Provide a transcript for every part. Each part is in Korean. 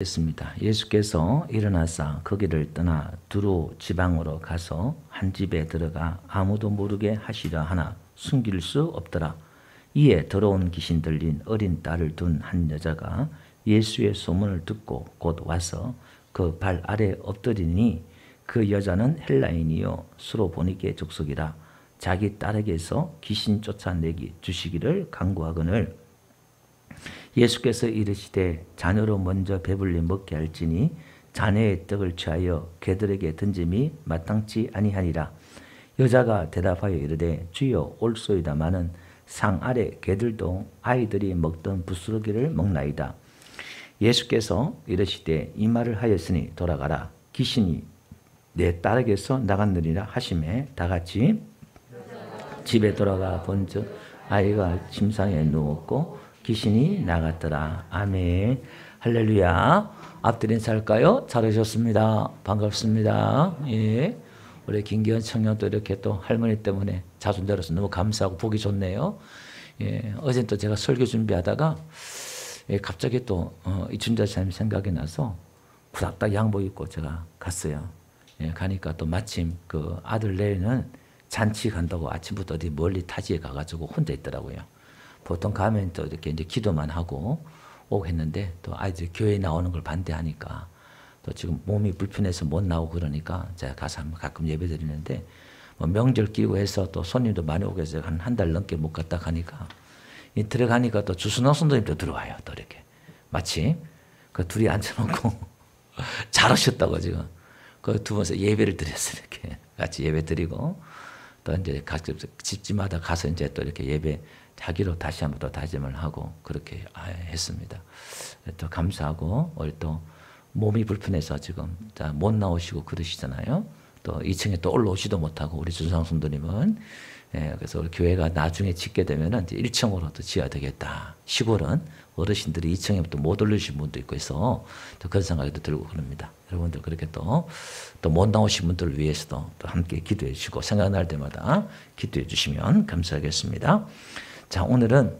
했습니다. 예수께서 일어나사 거기를 떠나 두로 지방으로 가서 한 집에 들어가 아무도 모르게 하시려 하나 숨길 수 없더라. 이에 더러운 귀신 들린 어린 딸을 둔 한 여자가 예수의 소문을 듣고 곧 와서 그 발 아래 엎드리니 그 여자는 헬라인이요 수로보니게 족속이라. 자기 딸에게서 귀신 쫓아내기 주시기를 간구하거늘 예수께서 이르시되 자녀로 먼저 배불리 먹게 할지니 자녀의 떡을 취하여 개들에게 던짐이 마땅치 아니하니라. 여자가 대답하여 이르되 주여 올소이다마는 상 아래 개들도 아이들이 먹던 부스러기를 먹나이다. 예수께서 이르시되 이 말을 하였으니 돌아가라. 귀신이 내 딸에게서 나갔느니라 하시매 다같이 집에 돌아가 본즉 아이가 침상에 누웠고 귀신이 나갔더라. 아멘. 할렐루야. 앞들 인사할까요? 잘 오셨습니다. 반갑습니다. 예. 우리 김기현 청년도 이렇게 또 할머니 때문에 자손자로서 너무 감사하고 보기 좋네요. 예. 어제 또 제가 설교 준비하다가 예, 갑자기 또 이춘자 사님 생각이 나서 후닥닥 양복 입고 제가 갔어요. 예, 가니까 또 마침 그 아들 내에는 잔치 간다고 아침부터 어디 멀리 타지에 가가지고 혼자 있더라고요. 보통 가면 또 이렇게 이제 기도만 하고 오고 했는데 또 아이들이 교회에 나오는 걸 반대하니까 또 지금 몸이 불편해서 못 나오고 그러니까 제가 가서 가끔 예배 드리는데 뭐 명절 끼고 해서 또 손님도 많이 오고 해서 한 달 넘게 못 갔다 가니까 들어가니까 또 주순호 선생님도 들어와요. 또 이렇게 마치 그 둘이 앉혀놓고 잘 오셨다고 지금 그 두 분에서 예배를 드렸어요. 이렇게 같이 예배 드리고 또 이제 각 집집마다 가서 이제 또 이렇게 예배 하기로 다시 한번 또 다짐을 하고 그렇게 했습니다. 또 감사하고 우리 또 몸이 불편해서 지금 못 나오시고 그러시잖아요. 또 2층에 또 올라오지도 못하고 우리 준상 성도님은 그래서 우리 교회가 나중에 짓게 되면은 이제 1층으로 또 지어야 되겠다. 시골은 어르신들이 2층에 또 못 올리신 분도 있고 해서 또 그런 생각이 또 들고 그럽니다. 여러분들 그렇게 또 못 나오신 분들을 위해서도 또 함께 기도해 주시고 생각날 때마다 기도해 주시면 감사하겠습니다. 자, 오늘은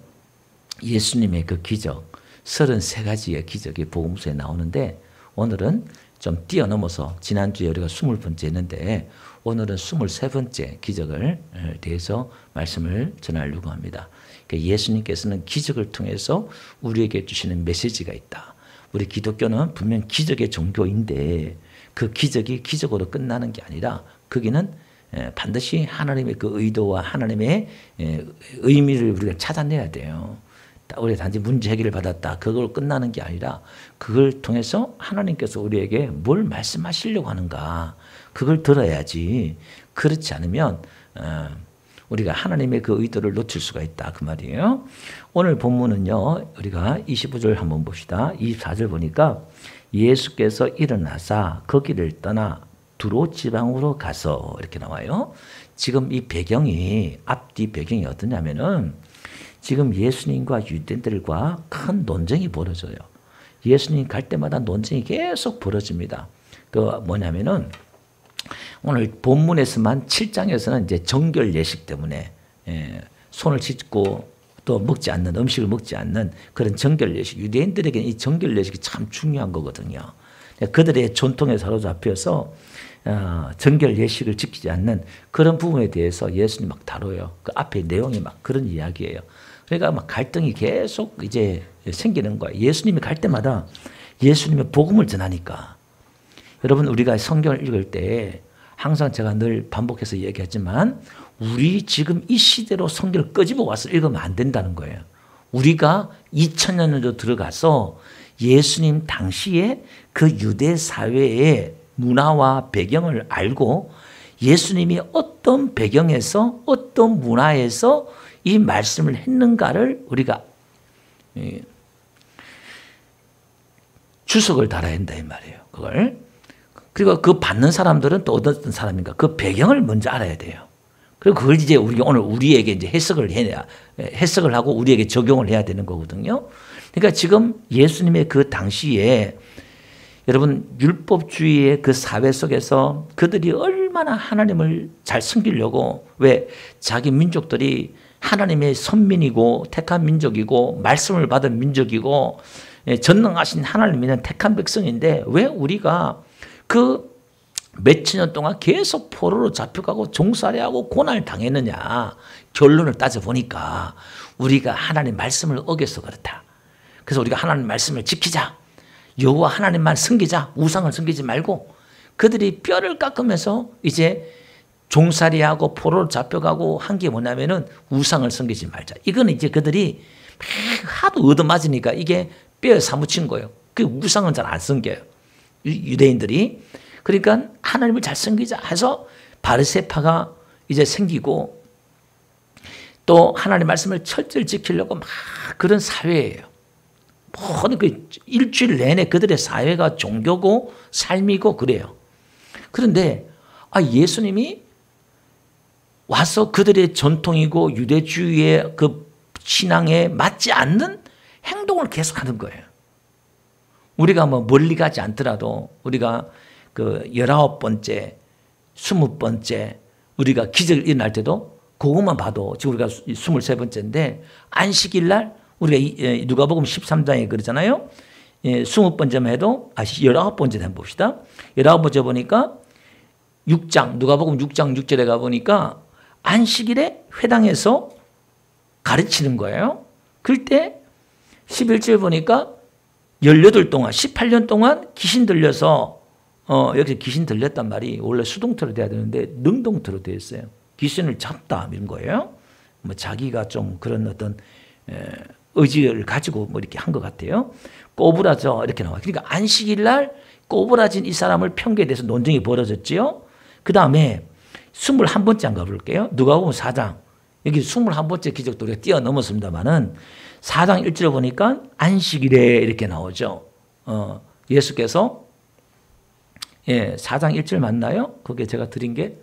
예수님의 그 기적, 33가지의 기적이 복음서에 나오는데 오늘은 좀 뛰어넘어서 지난주에 우리가 20번째 했는데 오늘은 23번째 기적을 대해서 말씀을 전하려고 합니다. 그러니까 예수님께서는 기적을 통해서 우리에게 주시는 메시지가 있다. 우리 기독교는 분명 기적의 종교인데 그 기적이 기적으로 끝나는 게 아니라 거기는 반드시 하나님의 그 의도와 하나님의 의미를 우리가 찾아내야 돼요. 우리가 단지 문제 해결을 받았다. 그걸 끝나는 게 아니라 그걸 통해서 하나님께서 우리에게 뭘 말씀하시려고 하는가. 그걸 들어야지. 그렇지 않으면 우리가 하나님의 그 의도를 놓칠 수가 있다. 그 말이에요. 오늘 본문은요. 우리가 25절 한번 봅시다. 24절 보니까 예수께서 일어나사 거기를 떠나 두로 지방으로 가서 이렇게 나와요. 지금 이 배경이 앞뒤 배경이 어떠냐면은 지금 예수님과 유대인들과 큰 논쟁이 벌어져요. 예수님 갈 때마다 논쟁이 계속 벌어집니다. 그 뭐냐면은 오늘 본문에서만 7장에서는 이제 정결 예식 때문에 손을 씻고 또 먹지 않는 음식을 먹지 않는 그런 정결 예식. 유대인들에게는 이 정결 예식이 참 중요한 거거든요. 그들의 전통에 사로잡혀서 정결 예식을 지키지 않는 그런 부분에 대해서 예수님 막 다뤄요. 그 앞에 내용이 막 그런 이야기예요. 그러니까 막 갈등이 계속 이제 생기는 거예요. 예수님이 갈 때마다 예수님의 복음을 전하니까. 여러분 우리가 성경을 읽을 때 항상 제가 늘 반복해서 얘기하지만 우리 지금 이 시대로 성경을 끄집어 와서 읽으면 안 된다는 거예요. 우리가 2000년 전으로 들어가서 예수님 당시에 그 유대 사회의 문화와 배경을 알고 예수님이 어떤 배경에서 어떤 문화에서 이 말씀을 했는가를 우리가 주석을 달아야 한다 이 말이에요. 그걸. 그리고 그 받는 사람들은 또 어떤 사람인가 그 배경을 먼저 알아야 돼요. 그리고 그걸 이제 우리가 오늘 우리에게 이제 해석을 하고 우리에게 적용을 해야 되는 거거든요. 그러니까 지금 예수님의 그 당시에 여러분 율법주의의 그 사회 속에서 그들이 얼마나 하나님을 잘 섬기려고 왜 자기 민족들이 하나님의 선민이고 택한 민족이고 말씀을 받은 민족이고 전능하신 하나님 믿는 택한 백성인데 왜 우리가 그 몇천 년 동안 계속 포로로 잡혀가고 종살이하고 고난을 당했느냐. 결론을 따져보니까 우리가 하나님 말씀을 어겨서 그렇다. 그래서 우리가 하나님 말씀을 지키자. 여호와 하나님만 섬기자. 우상을 섬기지 말고 그들이 뼈를 깎으면서 이제 종살이하고 포로로 잡혀가고 한 게 뭐냐면은 우상을 섬기지 말자. 이거는 이제 그들이 하도 얻어맞으니까 이게 뼈에 사무친 거예요. 그 우상은 잘 안 섬겨요. 유대인들이. 그러니까 하나님을 잘 섬기자 해서 바리새파가 이제 생기고 또 하나님 말씀을 철저히 지키려고 막 그런 사회예요. 모든 그 일주일 내내 그들의 사회가 종교고 삶이고 그래요. 그런데 예수님이 와서 그들의 전통이고 유대주의의 그 신앙에 맞지 않는 행동을 계속하는 거예요. 우리가 뭐 멀리 가지 않더라도 우리가 그 19번째, 20번째 우리가 기적이 일어날 때도 그것만 봐도 지금 우리가 23번째인데 안식일 날 우리가 누가복음 13장에 그러잖아요. 20번째만 해도 19번째 한번 봅시다. 19번째 보니까 6장 누가복음 6장 6절에 가보니까 안식일에 회당에서 가르치는 거예요. 그때 11절 보니까 18년 동안 귀신 들려서 여기 귀신 들렸단 말이 원래 수동태로 돼야 되는데 능동태로 되어 있어요. 귀신을 잡다 이런 거예요. 뭐 자기가 좀 그런 어떤 의지를 가지고 뭐 이렇게 한 것 같아요. 꼬부라져 이렇게 나와요. 그러니까 안식일 날 꼬부라진 이 사람을 평가에 대해서 논쟁이 벌어졌지요. 그 다음에 21번째 한번 가볼게요. 누가복음 4장. 여기 21번째 기적도 우리가 뛰어넘었습니다만은 4장 1절에 보니까 안식일에 이렇게 나오죠. 예수께서 4장 1절 맞나요? 그게 제가 드린 게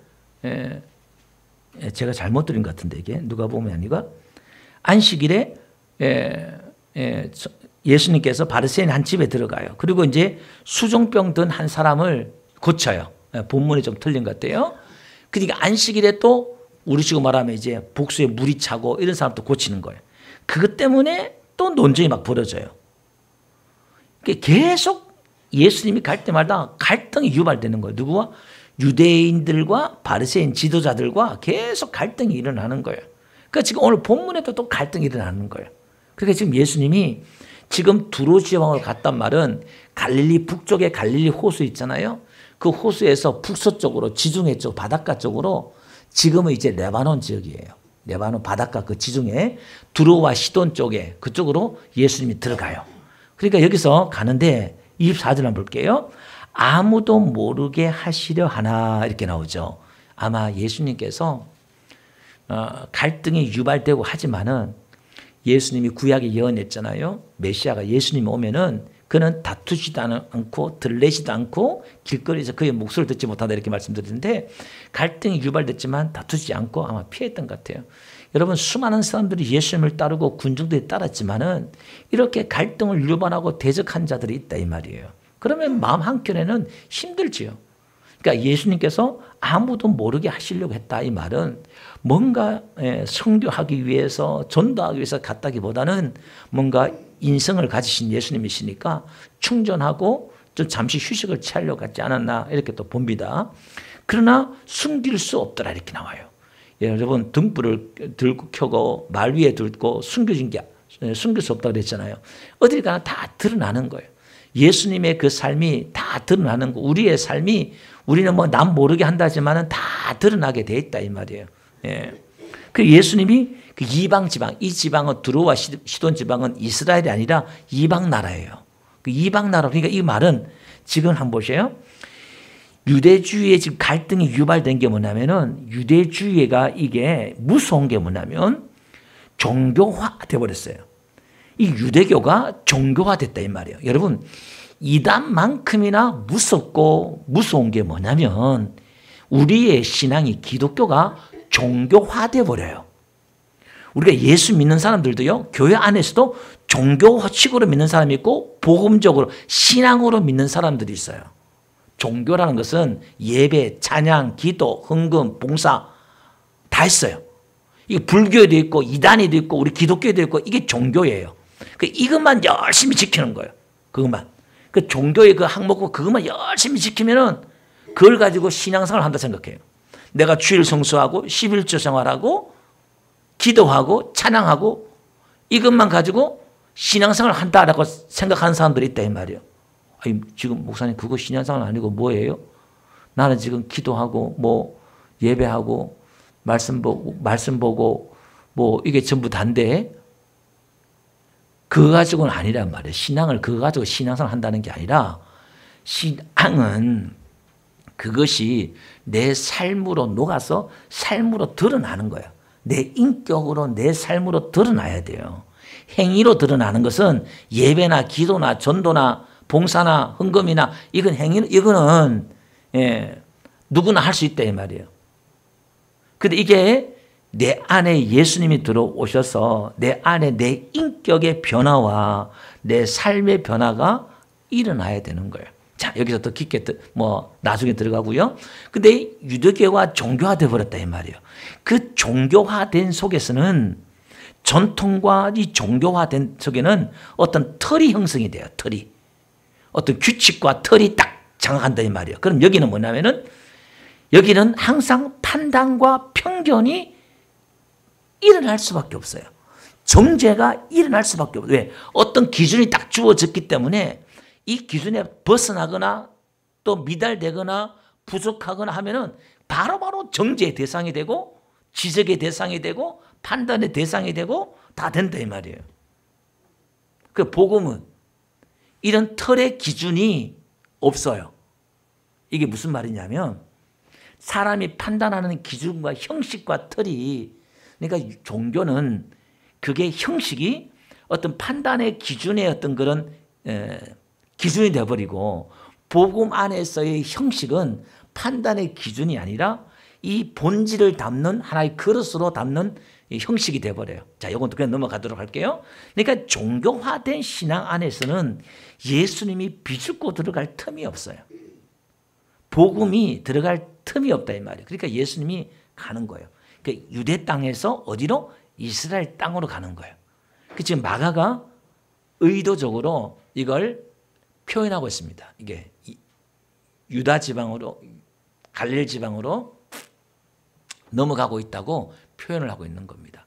제가 잘못 드린 것 같은데 이게 누가복음이 아니고 안식일에 예수님께서 바리새인 한 집에 들어가요. 그리고 이제 수종병 든 한 사람을 고쳐요. 본문이 좀 틀린 것 같아요. 그러니까 안식일에 또 우리식으로 말하면 이제 복수에 물이 차고 이런 사람도 고치는 거예요. 그것 때문에 또 논쟁이 막 벌어져요. 계속 예수님이 갈 때마다 갈등이 유발되는 거예요. 누구와? 유대인들과 바리새인 지도자들과 계속 갈등이 일어나는 거예요. 그러니까 지금 오늘 본문에도 또 갈등이 일어나는 거예요. 그러니까 지금 예수님이 지금 두로 지방으로 갔단 말은 갈릴리 북쪽에 갈릴리 호수 있잖아요. 그 호수에서 북서쪽으로 지중해 쪽 바닷가 쪽으로 지금은 이제 레바논 지역이에요. 레바논 바닷가 그 지중해 두로와 시돈 쪽에 그쪽으로 예수님이 들어가요. 그러니까 여기서 가는데 24절 한번 볼게요. 아무도 모르게 하시려 하나 이렇게 나오죠. 아마 예수님께서 갈등이 유발되고 하지만은 예수님이 구약에 예언했잖아요. 메시아가 예수님이 오면은 그는 다투지도 않고 들레지도 않고 길거리에서 그의 목소리를 듣지 못한다 이렇게 말씀드리는데 갈등이 유발됐지만 다투지 않고 아마 피했던 것 같아요. 여러분 수많은 사람들이 예수님을 따르고 군중들이 따랐지만은 이렇게 갈등을 유발하고 대적한 자들이 있다 이 말이에요. 그러면 마음 한켠에는 힘들지요. 그러니까 예수님께서 아무도 모르게 하시려고 했다 이 말은 뭔가 성교하기 위해서 전도하기 위해서 갔다기보다는 뭔가 인성을 가지신 예수님이시니까 충전하고 좀 잠시 휴식을 취하려고 하지 않았나 이렇게 또 봅니다. 그러나 숨길 수 없더라 이렇게 나와요. 여러분 등불을 들고 켜고 말 위에 들고 숨길 수 없다고 그랬잖아요. 어딜 가나 다 드러나는 거예요. 예수님의 그 삶이 다 드러나는 거. 우리의 삶이 우리는 뭐 남 모르게 한다지만은 다 드러나게 돼 있다 이 말이에요. 그 예수님이 그 이방 지방, 이 지방은 두로와 시돈 지방은 이스라엘이 아니라 이방 나라예요. 그 이방 나라 그러니까 이 말은 지금 한번 보세요. 유대주의에 지금 갈등이 유발된 게 뭐냐면은 유대주의가 이게 무서운 게 뭐냐면 종교화 돼버렸어요. 이 유대교가 종교화됐다 이 말이에요. 여러분 이단만큼이나 무섭고 무서운 게 뭐냐면 우리의 신앙이 기독교가 종교화돼 버려요. 우리가 예수 믿는 사람들도요. 교회 안에서도 종교식으로 믿는 사람이 있고 복음적으로 신앙으로 믿는 사람들이 있어요. 종교라는 것은 예배, 찬양, 기도, 헌금, 봉사 다 있어요. 이게 불교에도 있고 이단에도 있고 우리 기독교에도 있고 이게 종교예요. 그 이것만 열심히 지키는 거예요. 그것만. 그 종교의 그 항목 그것만 열심히 지키면은 그걸 가지고 신앙생활을 한다 생각해요. 내가 주일 성수하고 11조 생활하고 기도하고 찬양하고 이것만 가지고 신앙생활을 한다라고 생각하는 사람들이 있다 이 말이에요. 아니, 지금 목사님 그거 신앙생활 아니고 뭐예요? 나는 지금 기도하고 뭐 예배하고 말씀 보고 뭐 이게 전부 다인데 그거 가지고는 아니란 말이에요. 신앙을 그거 가지고 신앙생활을 한다는 게 아니라 신앙은 그것이 내 삶으로 녹아서 삶으로 드러나는 거예요. 내 인격으로 내 삶으로 드러나야 돼요. 행위로 드러나는 것은 예배나 기도나 전도나 봉사나 헌금이나 이거는 누구나 할 수 있다 이 말이에요. 근데 이게 내 안에 예수님이 들어오셔서 내 안에 내 인격의 변화와 내 삶의 변화가 일어나야 되는 거예요. 자, 여기서 더 깊게 나중에 들어가고요. 근데 유대교가 종교화돼 버렸다 이 말이에요. 그 종교화된 속에서는 전통과 이 종교화된 속에는 어떤 틀이 형성이 돼요. 틀이. 어떤 규칙과 틀이 딱 장악한다 이 말이에요. 그럼 여기는 뭐냐면은 여기는 항상 판단과 편견이 일어날 수밖에 없어요. 정죄가 일어날 수밖에 없어요. 왜? 어떤 기준이 딱 주어졌기 때문에 이 기준에 벗어나거나 또 미달되거나 부족하거나 하면은 바로바로 정죄의 대상이 되고 지적의 대상이 되고 판단의 대상이 되고 다 된다 이 말이에요. 그 복음은 이런 틀의 기준이 없어요. 이게 무슨 말이냐면 사람이 판단하는 기준과 형식과 틀이 그러니까 종교는 그게 형식이 어떤 판단의 기준의 어떤 그런 기준이 되어버리고 복음 안에서의 형식은 판단의 기준이 아니라 이 본질을 담는 하나의 그릇으로 담는 형식이 되어버려요. 자, 이건 그냥 넘어가도록 할게요. 그러니까 종교화된 신앙 안에서는 예수님이 비집고 들어갈 틈이 없어요. 복음이 들어갈 틈이 없다 이 말이에요. 그러니까 예수님이 가는 거예요. 그러니까 유대 땅에서 어디로? 이스라엘 땅으로 가는 거예요. 지금 마가가 의도적으로 이걸 표현하고 있습니다. 이게 유다 지방으로 갈릴리 지방으로 넘어가고 있다고 표현을 하고 있는 겁니다.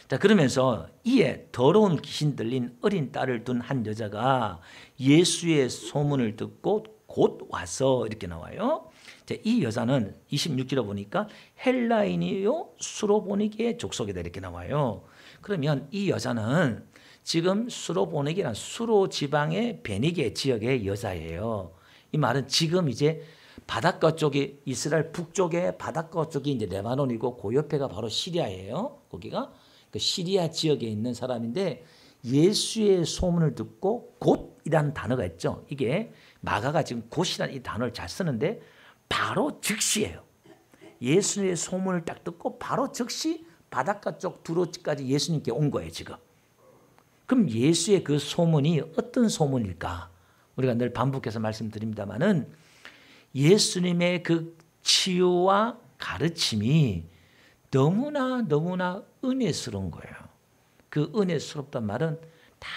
자, 그러면서 이에 더러운 귀신 들린 어린 딸을 둔 한 여자가 예수의 소문을 듣고 곧 와서 이렇게 나와요. 자, 이 여자는 26절에 보니까 헬라인이요 수로보니게의 족속이다 이렇게 나와요. 그러면 이 여자는 지금 수로보니게란 수로 지방의 베니게 지역의 여자예요. 이 말은 지금 이제 바닷가 쪽이 이스라엘 북쪽에 바닷가 쪽이 이제 레바논이고 그 옆에가 바로 시리아예요. 거기가 그 시리아 지역에 있는 사람인데 예수의 소문을 듣고 곧이라는 단어가 있죠. 이게 마가가 지금 곧이라는 이 단어를 잘 쓰는데 바로 즉시예요. 예수님의 소문을 딱 듣고 바로 즉시 바닷가 쪽 두로까지 예수님께 온 거예요, 지금. 그럼 예수의 그 소문이 어떤 소문일까? 우리가 늘 반복해서 말씀드립니다마는 예수님의 그 치유와 가르침이 너무나 은혜스러운 거예요. 그 은혜스럽단 말은 다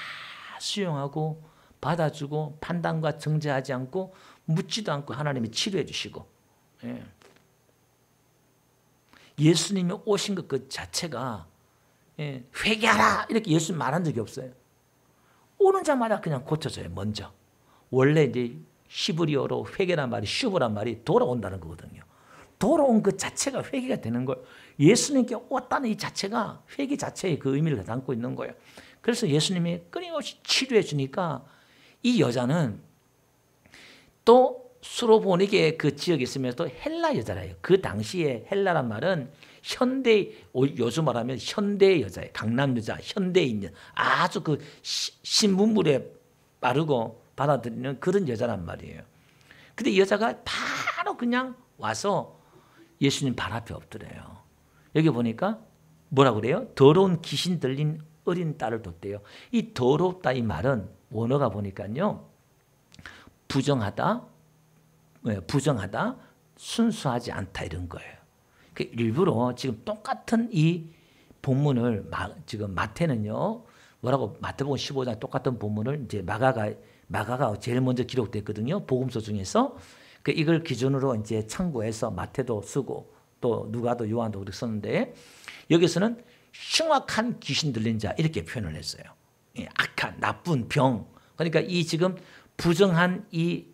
수용하고 받아주고 판단과 정죄하지 않고 묻지도 않고 하나님이 치료해 주시고 예수님이 오신 것 그 자체가 회개하라 이렇게 예수님 말한 적이 없어요. 오는 자마다 그냥 고쳐져요. 먼저. 원래 이제 히브리어로 회개란 말이 슈브란 말이 돌아온다는 거거든요. 돌아온 그 자체가 회개가 되는 거예요. 예수님께 왔다는 이 자체가 회개 자체의 그 의미를 담고 있는 거예요. 그래서 예수님이 끊임없이 치료해 주니까 이 여자는 또 수로보니게 그 지역에 있으면서 또 헬라 여자래요. 그 당시에 헬라란 말은 현대, 요즘 말하면 현대 여자예요. 강남 여자, 현대인 여자. 아주 그 신문물에 빠르고 받아들이는 그런 여자란 말이에요. 근데 이 여자가 바로 그냥 와서 예수님 발 앞에 엎드려요. 여기 보니까 뭐라고 그래요? 더러운 귀신 들린 어린 딸을 뒀대요. 이 더럽다 이 말은 원어가 보니까요. 부정하다, 순수하지 않다 이런 거예요. 일부러 지금 똑같은 이 본문을 지금 마태는요. 뭐라고 마태복음 15장 똑같은 본문을 이제 마가가 제일 먼저 기록됐거든요. 복음서 중에서. 이걸 기준으로 이제 참고해서 마태도 쓰고 또 누가도 요한도 그렇게 썼는데 여기서는 흉악한 귀신 들린 자 이렇게 표현을 했어요. 악한 나쁜 병. 그러니까 이 지금 부정한 이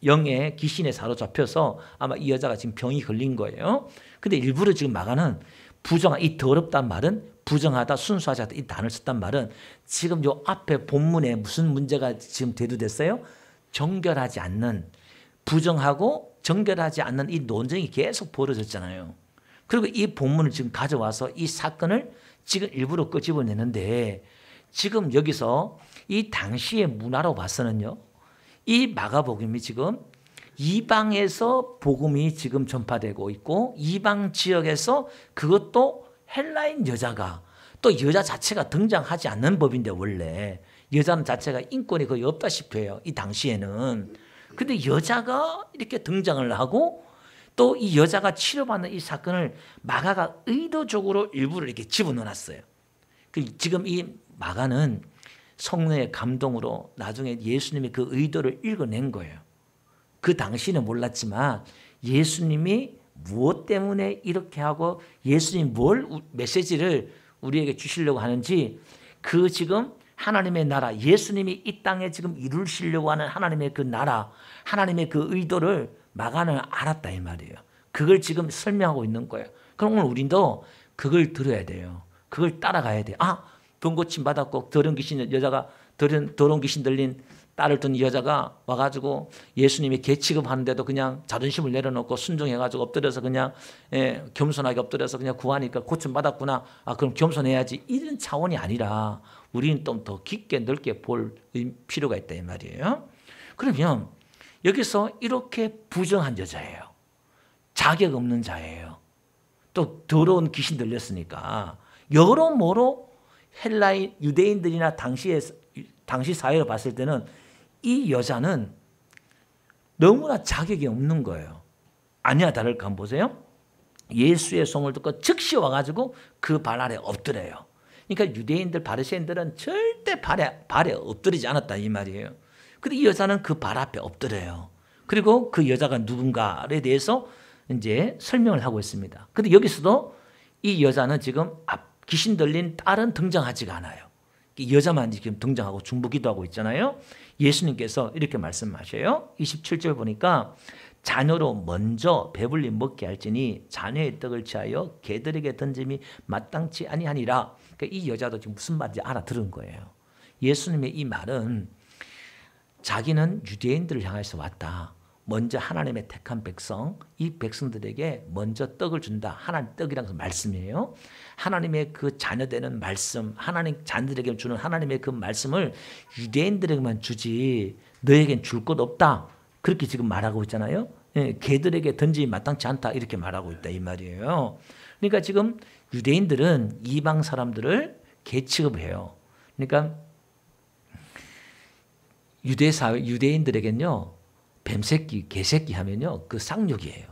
영의 귀신에 사로잡혀서 아마 이 여자가 지금 병이 걸린 거예요. 근데 일부러 지금 마가는 부정한 이 더럽단 말은 부정하다 순수하지 않다 이 단어를 썼단 말은 지금 요 앞에 본문에 무슨 문제가 지금 대두됐어요? 정결하지 않는 부정하고 정결하지 않는 이 논쟁이 계속 벌어졌잖아요. 그리고 이 본문을 지금 가져와서 이 사건을 지금 일부러 끄집어내는데 지금 여기서 이 당시의 문화로 봐서는요. 이 마가복음이 지금 이방에서 복음이 지금 전파되고 있고 이방 지역에서 그것도 헬라인 여자가 또 여자 자체가 등장하지 않는 법인데 원래 여자는 자체가 인권이 거의 없다시피 해요. 이 당시에는. 근데 여자가 이렇게 등장을 하고 또 이 여자가 치료받는 이 사건을 마가가 의도적으로 일부러 이렇게 집어넣어놨어요. 지금 이 마가는 성령의 감동으로 나중에 예수님이 그 의도를 읽어낸 거예요. 그 당시는 몰랐지만 예수님이 무엇 때문에 이렇게 하고 예수님이 뭘 메시지를 우리에게 주시려고 하는지 그 지금 하나님의 나라 예수님이 이 땅에 지금 이루시려고 하는 하나님의 그 나라 하나님의 그 의도를 마가는 알았다 이 말이에요. 그걸 지금 설명하고 있는 거예요. 그럼 오늘 우리도 그걸 들어야 돼요. 그걸 따라가야 돼요. 병 고침 받았고 더러운 귀신 들린 딸을 둔 여자가 와가지고 예수님이 개 취급하는데도 그냥 자존심을 내려놓고 순종해가지고 엎드려서 그냥 겸손하게 엎드려서 그냥 구하니까 고침 받았구나. 그럼 겸손해야지. 이런 차원이 아니라 우리는 좀 더 깊게 넓게 볼 필요가 있다 이 말이에요. 그러면 여기서 이렇게 부정한 여자예요. 자격 없는 자예요. 또 더러운 귀신 들렸으니까 여러모로 헬라인 유대인들이나 당시 사회로 봤을 때는 이 여자는 너무나 자격이 없는 거예요. 아니야 다를까 한번 보세요. 예수의 소문을 듣고 즉시 와가지고 그 발 아래 엎드려요. 그러니까 유대인들 바리새인들은 절대 발에 엎드리지 않았다 이 말이에요. 근데 이 여자는 그 발 앞에 엎드려요. 그리고 그 여자가 누군가에 대해서 이제 설명을 하고 있습니다. 근데 여기서도 이 여자는 지금 귀신 들린 딸은 등장하지가 않아요. 여자만 지금 등장하고 중보기도하고 있잖아요. 예수님께서 이렇게 말씀하셔요. 27절 보니까 자녀로 먼저 배불리 먹게 할지니 자녀의 떡을 취하여 개들에게 던짐이 마땅치 아니하니라. 그러니까 이 여자도 지금 무슨 말인지 알아들은 거예요. 예수님의 이 말은 자기는 유대인들을 향해서 왔다. 먼저 하나님의 택한 백성, 이 백성들에게 먼저 떡을 준다. 하나님 떡이라는 것은 말씀이에요. 하나님의 그 자녀되는 말씀, 하나님 자녀들에게 주는 하나님의 그 말씀을 유대인들에게만 주지 너에겐 줄 것 없다. 그렇게 지금 말하고 있잖아요. 개들에게 던지기 마땅치 않다. 이렇게 말하고 있다 이 말이에요. 그러니까 지금 유대인들은 이방 사람들을 개 취급해요. 그러니까 유대인들에겐요. 뱀새끼, 개새끼 하면요. 그 쌍욕이에요.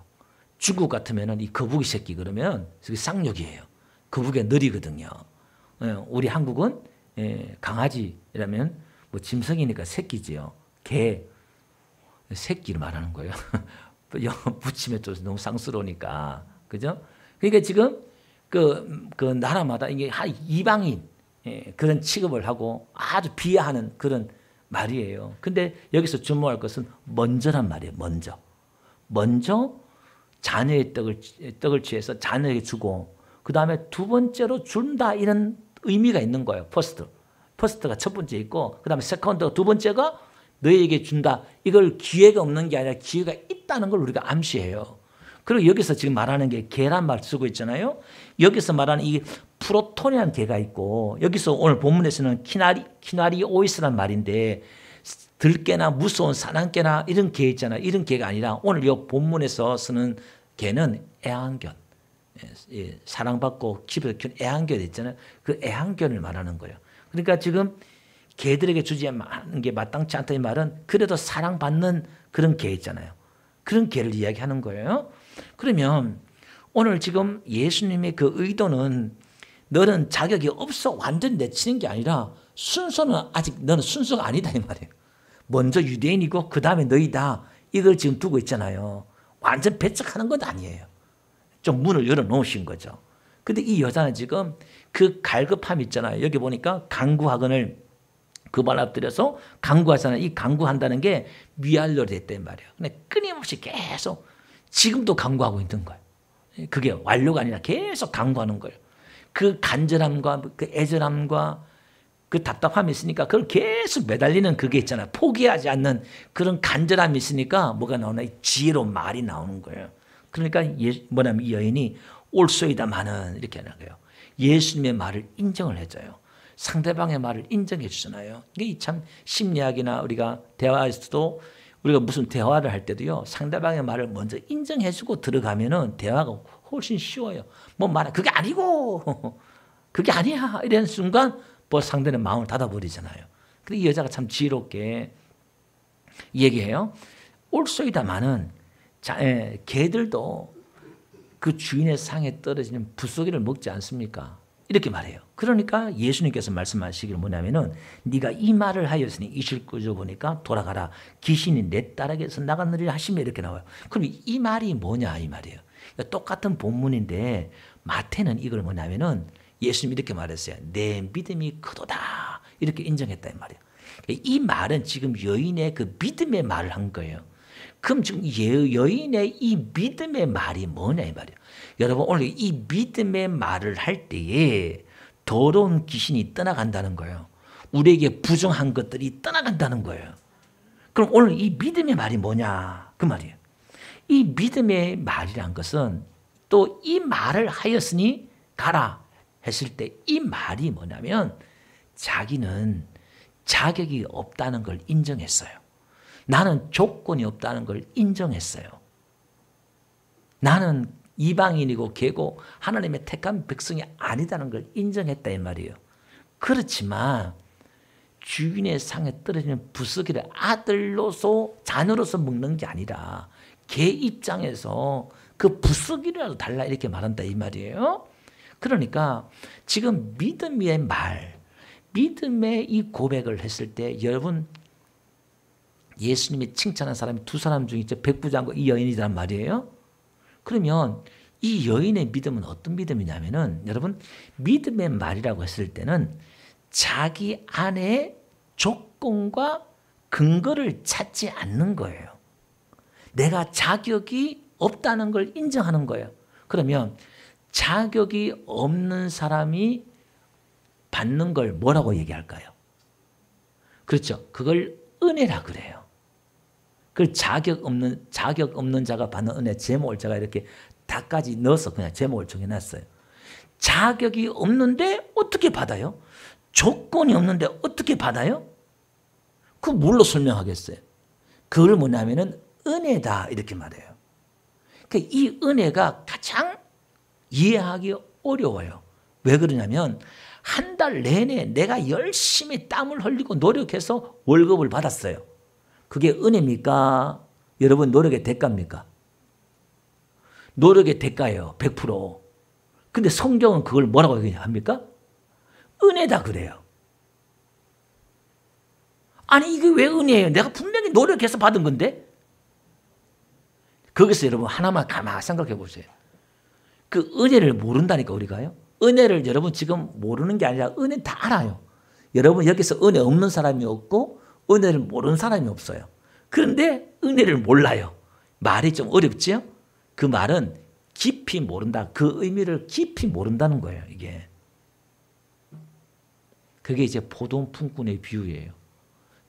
중국 같으면 이 거북이 새끼 그러면 그게 쌍욕이에요. 거북이가 느리거든요. 우리 한국은 강아지라면 뭐 짐승이니까 새끼지요. 개, 새끼를 말하는 거예요. 영어 붙이면 또 너무 쌍스러우니까. 그죠? 그러니까 지금 그 나라마다 이게 이방인 그런 취급을 하고 아주 비하하는 그런 말이에요. 근데 여기서 주목할 것은 먼저란 말이에요. 먼저 자녀의 떡을 취해서 자녀에게 주고 그 다음에 두 번째로 준다 이런 의미가 있는 거예요. 퍼스트가 첫 번째 있고 그 다음에 세컨드가 두 번째가 너희에게 준다. 이걸 기회가 없는 게 아니라 기회가 있다는 걸 우리가 암시해요. 그리고 여기서 지금 말하는 게 개란 말 쓰고 있잖아요. 여기서 말하는 이 프로톤이라는 개가 있고 여기서 오늘 본문에서는 키나리오이스란 말인데 들개나 무서운 사냥개나 이런 개 있잖아요. 이런 개가 아니라 오늘 이 본문에서 쓰는 개는 애완견. 사랑받고 집에서 키운 애완견 있잖아요. 그 애완견을 말하는 거예요. 그러니까 지금 개들에게 주지 않는 게 마땅치 않다 이 말은 그래도 사랑받는 그런 개 있잖아요. 그런 개를 이야기하는 거예요. 그러면 오늘 지금 예수님의 그 의도는 너는 자격이 없어. 완전 내치는 게 아니라 순서는 아직 너는 순서가 아니다 이 말이에요. 먼저 유대인이고 그 다음에 너희다. 이걸 지금 두고 있잖아요. 완전 배척하는 건 아니에요. 좀 문을 열어놓으신 거죠. 근데 이 여자는 지금 그 갈급함이 있잖아요. 여기 보니까 강구하건을 그 말 앞들여서 강구하잖아요. 이 강구한다는 게 미알로 됐단 말이에요. 근데 끊임없이 계속 지금도 강구하고 있는 거예요. 그게 완료가 아니라 계속 강구하는 거예요. 그 간절함과 그 애절함과 그 답답함이 있으니까 그걸 계속 매달리는 그게 있잖아요. 포기하지 않는 그런 간절함이 있으니까 뭐가 나오나? 지혜로운 말이 나오는 거예요. 그러니까 뭐냐면 이 여인이 올소이다마는 이렇게 하는 거예요. 예수님의 말을 인정을 해줘요. 상대방의 말을 인정해 주잖아요. 이게 참 심리학이나 우리가 대화에서도 우리가 무슨 대화를 할 때도요. 상대방의 말을 먼저 인정해 주고 들어가면은 대화가 훨씬 쉬워요. 뭐 말은 그게 아니고 그게 아니야 이런 순간 뭐 상대는 마음을 닫아버리잖아요. 근데 이 여자가 참 지혜롭게 얘기해요. 올소이다마는 개들도 그 주인의 상에 떨어지는 부스러기를 먹지 않습니까? 이렇게 말해요. 그러니까 예수님께서 말씀하시기를 뭐냐면은 네가 이 말을 하였으니 29절 보니까 돌아가라 귀신이 내 딸에게서 나가느리라 하시며 이렇게 나와요. 그럼 이 말이 뭐냐 이 말이에요. 그러니까 똑같은 본문인데 마태는 이걸 뭐냐면은 예수님이 이렇게 말했어요. 내 믿음이 크도다 이렇게 인정했다 이 말이에요. 이 말은 지금 여인의 그 믿음의 말을 한 거예요. 그럼 지금 여인의 이 믿음의 말이 뭐냐 이 말이에요. 여러분 오늘 이 믿음의 말을 할 때에 더러운 귀신이 떠나간다는 거예요. 우리에게 부정한 것들이 떠나간다는 거예요. 그럼 오늘 이 믿음의 말이 뭐냐 그 말이에요. 이 믿음의 말이란 것은 또 이 말을 하였으니 가라 했을 때 이 말이 뭐냐면 자기는 자격이 없다는 걸 인정했어요. 나는 조건이 없다는 걸 인정했어요. 나는 이방인이고 개고 하나님의 택한 백성이 아니다는 걸 인정했다 이 말이에요. 그렇지만 주인의 상에 떨어지는 부스러기를 아들로서 자녀로서 먹는 게 아니라 개 입장에서 그 부스러기라도 달라 이렇게 말한다 이 말이에요. 그러니까 지금 믿음의 말, 믿음의 이 고백을 했을 때 여러분 예수님이 칭찬한 사람이 두 사람 중에 백부장과 이 여인이란 말이에요. 그러면 이 여인의 믿음은 어떤 믿음이냐면은 여러분 믿음의 말이라고 했을 때는 자기 안에 조건과 근거를 찾지 않는 거예요. 내가 자격이 없다는 걸 인정하는 거예요. 그러면 자격이 없는 사람이 받는 걸 뭐라고 얘기할까요? 그렇죠. 그걸 은혜라 그래요. 그걸 자격 없는 자가 받는 은혜 제목을 제가 이렇게 다까지 넣어서 그냥 제목을 정해놨어요. 자격이 없는데 어떻게 받아요? 조건이 없는데 어떻게 받아요? 그 뭘로 설명하겠어요? 그걸 뭐냐면은 은혜다 이렇게 말해요. 그러니까 이 은혜가 가장 이해하기 어려워요. 왜 그러냐면 한 달 내내 내가 열심히 땀을 흘리고 노력해서 월급을 받았어요. 그게 은혜입니까? 여러분 노력의 대가입니까? 노력의 대가예요. 100%. 근데 성경은 그걸 뭐라고 얘기합니까? 은혜다 그래요. 아니 이게 왜 은혜예요? 내가 분명히 노력해서 받은 건데? 거기서 여러분 하나만 가만히 생각해 보세요. 그 은혜를 모른다니까 우리가요. 은혜를 여러분 지금 모르는 게 아니라 은혜 다 알아요. 여러분 여기서 은혜 없는 사람이 없고 은혜를 모르는 사람이 없어요. 그런데 은혜를 몰라요. 말이 좀 어렵지요? 그 말은 깊이 모른다. 그 의미를 깊이 모른다는 거예요. 이게. 그게 이제 포동품꾼의 비유예요.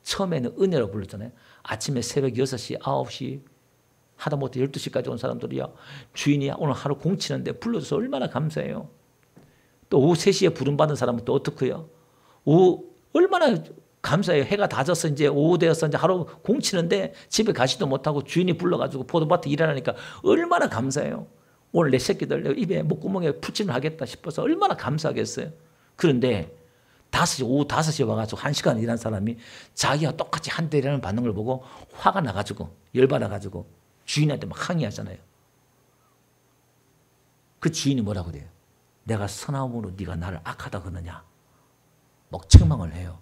처음에는 은혜로 불렀잖아요. 아침에 새벽 6시, 9시 하다못해 12시까지 온 사람들이야. 주인이 오늘 하루 공치는데 불러줘서 얼마나 감사해요. 또 오후 3시에 부름받은 사람은 또 어떡해요? 오후 얼마나 감사해요. 해가 다 져서 이제 오후 되어서 이제 하루 공치는데 집에 가지도 못하고 주인이 불러가지고 포도밭에 일하니까 얼마나 감사해요. 오늘 내 새끼들 입에 목구멍에 풀칠을 하겠다 싶어서 얼마나 감사하겠어요. 그런데 오후 5시에 와가지고 1시간 일한 사람이 자기가 똑같이 한 대 일하는 받는 걸 보고 화가 나가지고 열받아가지고 주인한테 막 항의하잖아요. 그 주인이 뭐라고 그래요? 내가 선함으로 네가 나를 악하다 그러느냐. 막 책망을 해요.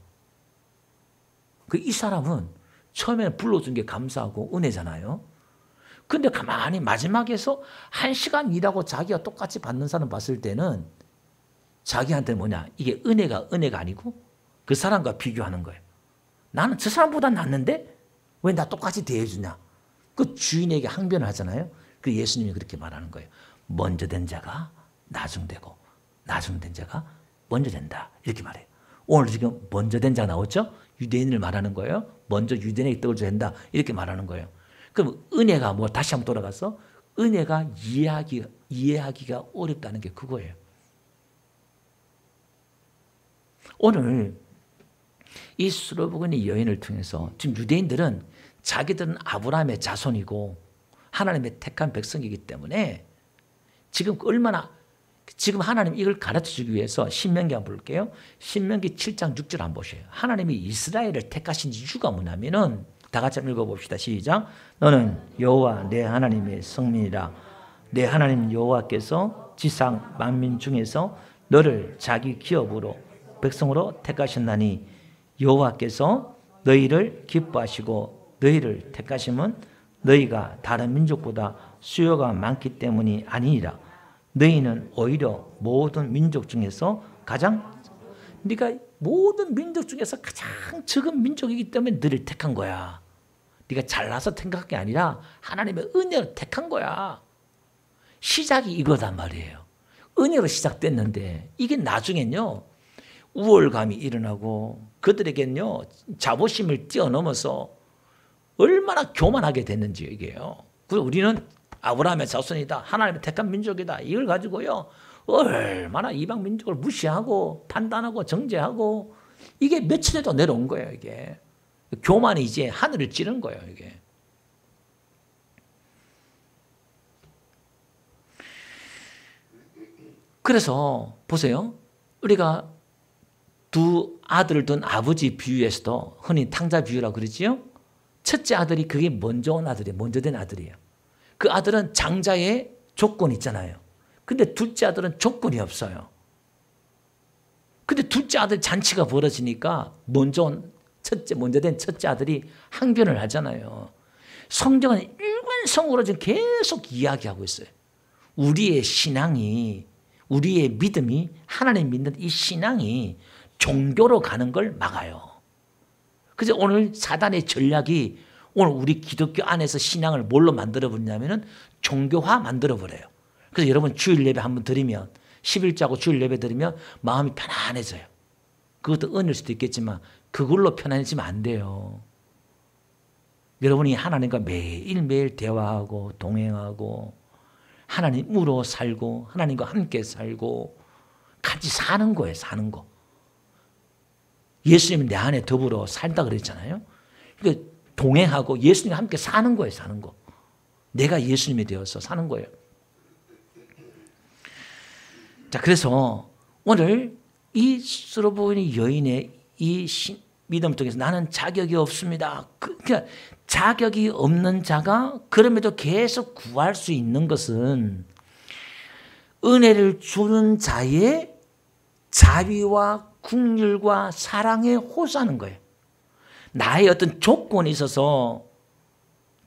이 사람은 처음에 불러준 게 감사하고 은혜잖아요. 근데 가만히 마지막에서 1시간 일하고 자기가 똑같이 받는 사람 봤을 때는 자기한테 뭐냐, 이게 은혜가 아니고 그 사람과 비교하는 거예요. 나는 저 사람보다 낫는데 왜 나 똑같이 대해주냐. 그 주인에게 항변을 하잖아요. 그 예수님이 그렇게 말하는 거예요. 먼저 된 자가 나중되고 나중된 자가 먼저 된다. 이렇게 말해요. 오늘 지금 먼저 된 자 나왔죠? 유대인을 말하는 거예요. 먼저 유대인에게 떡을 줘야 된다. 이렇게 말하는 거예요. 그럼 은혜가 뭐 다시 한번 돌아가서 은혜가 이해하기가 어렵다는 게 그거예요. 오늘 이 수로보건의 여인을 통해서 지금 유대인들은 자기들은 아브라함의 자손이고 하나님의 택한 백성이기 때문에 지금 하나님 이걸 가르쳐주기 위해서 신명기 한번 볼게요. 신명기 7장 6절 한번 보세요. 하나님이 이스라엘을 택하신 이유가 뭐냐면은 다 같이 한번 읽어봅시다. 시작. 너는 여호와 내 하나님의 성민이라. 내 하나님 여호와께서 지상 만민 중에서 너를 자기 기업으로 백성으로 택하셨나니 여호와께서 너희를 기뻐하시고 너희를 택하심은 너희가 다른 민족보다 수요가 많기 때문이 아니니라. 너희는 오히려 모든 민족 중에서 네가 모든 민족 중에서 가장 적은 민족이기 때문에 너를 택한 거야. 네가 잘나서 택한 게 아니라 하나님의 은혜로 택한 거야. 시작이 이거단 말이에요. 은혜로 시작됐는데 이게 나중엔요 우월감이 일어나고 그들에겐요 자부심을 뛰어넘어서 얼마나 교만하게 됐는지 이게요. 그래서 우리는 아브라함의 자손이다. 하나님의 택한 민족이다. 이걸 가지고요 얼마나 이방 민족을 무시하고 판단하고 정죄하고 이게 며칠에도 내려온 거예요. 이게 교만이 이제 하늘을 찌른 거예요. 이게 그래서 보세요. 우리가 두 아들을 둔 아버지 비유에서도 흔히 탕자 비유라고 그러지요. 첫째 아들이 그게 먼저 온 아들이에요. 먼저 된 아들이에요. 그 아들은 장자의 조건이 있잖아요. 근데 둘째 아들은 조건이 없어요. 근데 둘째 아들 잔치가 벌어지니까 먼저 된 첫째 아들이 항변을 하잖아요. 성경은 일관성으로 지금 계속 이야기하고 있어요. 우리의 신앙이, 우리의 믿음이, 하나님 믿는 이 신앙이 종교로 가는 걸 막아요. 그래서 오늘 사단의 전략이 오늘 우리 기독교 안에서 신앙을 뭘로 만들어버리냐면 종교화 만들어버려요. 그래서 여러분 주일 예배 한번 드리면 11자고 주일 예배 드리면 마음이 편안해져요. 그것도 은혜일 수도 있겠지만 그걸로 편안해지면 안 돼요. 여러분이 하나님과 매일매일 대화하고 동행하고 하나님으로 살고 하나님과 함께 살고 같이 사는 거예요. 사는 거. 예수님이 내 안에 더불어 살다 그랬잖아요. 그러니까 동행하고 예수님과 함께 사는 거예요. 사는 거. 내가 예수님이 되어서 사는 거예요. 자, 그래서 오늘 이 수로보니 여인의 이 믿음 통해서 나는 자격이 없습니다. 그러니까 자격이 없는 자가 그럼에도 계속 구할 수 있는 것은 은혜를 주는 자의 자비와 긍휼과 사랑에 호소하는 거예요. 나의 어떤 조건이 있어서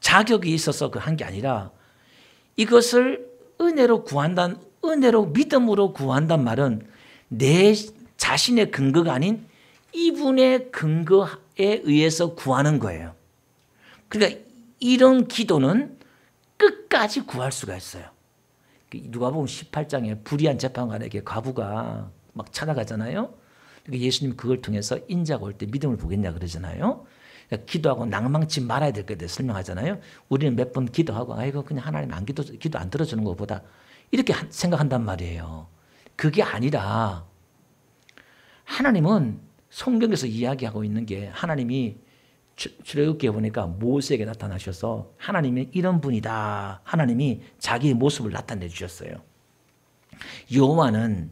자격이 있어서 그 한 게 아니라 이것을 은혜로 구한다는 은혜로 믿음으로 구한단 말은 내 자신의 근거가 아닌 이분의 근거에 의해서 구하는 거예요. 그러니까 이런 기도는 끝까지 구할 수가 있어요. 누가복음 18장에 불의한 재판관에게 과부가 막 찾아가잖아요. 그러니까 예수님 그걸 통해서 인자가 올 때 믿음을 보겠냐 그러잖아요. 그러니까 기도하고 낭망치 말아야 될 것에 대해 설명하잖아요. 우리는 몇 번 기도하고 아이고 그냥 하나님 기도 안 들어주는 것보다 이렇게 생각한단 말이에요. 그게 아니라 하나님은 성경에서 이야기하고 있는 게 하나님이 출애굽기에 보니까 모세에게 나타나셔서 하나님이 이런 분이다. 하나님이 자기의 모습을 나타내 주셨어요. 여호와는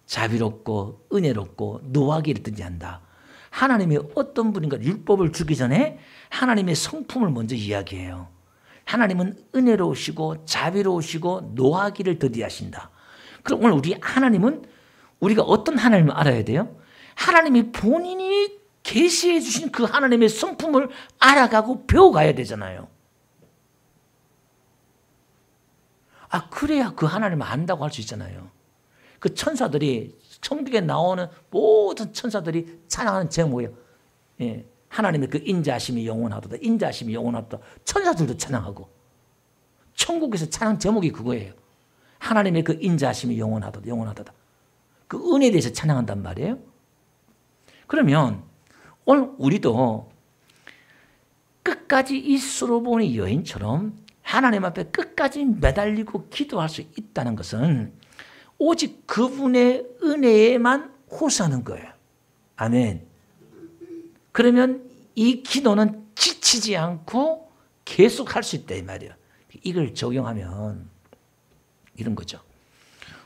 자비롭고 은혜롭고 노하기를 뜻한다. 하나님이 어떤 분인가 율법을 주기 전에 하나님의 성품을 먼저 이야기해요. 하나님은 은혜로우시고 자비로우시고 노하기를 더디하신다. 그럼 오늘 우리 하나님은 우리가 어떤 하나님을 알아야 돼요? 하나님이 본인이 계시해 주신 그 하나님의 성품을 알아가고 배워가야 되잖아요. 그래야 그 하나님을 안다고 할 수 있잖아요. 그 천사들이 천국에 나오는 모든 천사들이 찬양하는 제목이에요. 예, 하나님의 그 인자하심이 영원하도다. 인자하심이 영원하도다. 천사들도 찬양하고 천국에서 찬양 제목이 그거예요. 하나님의 그 인자하심이 영원하도다. 영원하도다. 그 은혜에 대해서 찬양한단 말이에요. 그러면 오늘 우리도 끝까지 이 수로보니 여인처럼 하나님 앞에 끝까지 매달리고 기도할 수 있다는 것은 오직 그분의 은혜에만 호소하는 거예요. 아멘. 그러면 이 기도는 지치지 않고 계속 할 수 있다 이 말이에요. 이걸 적용하면 이런 거죠.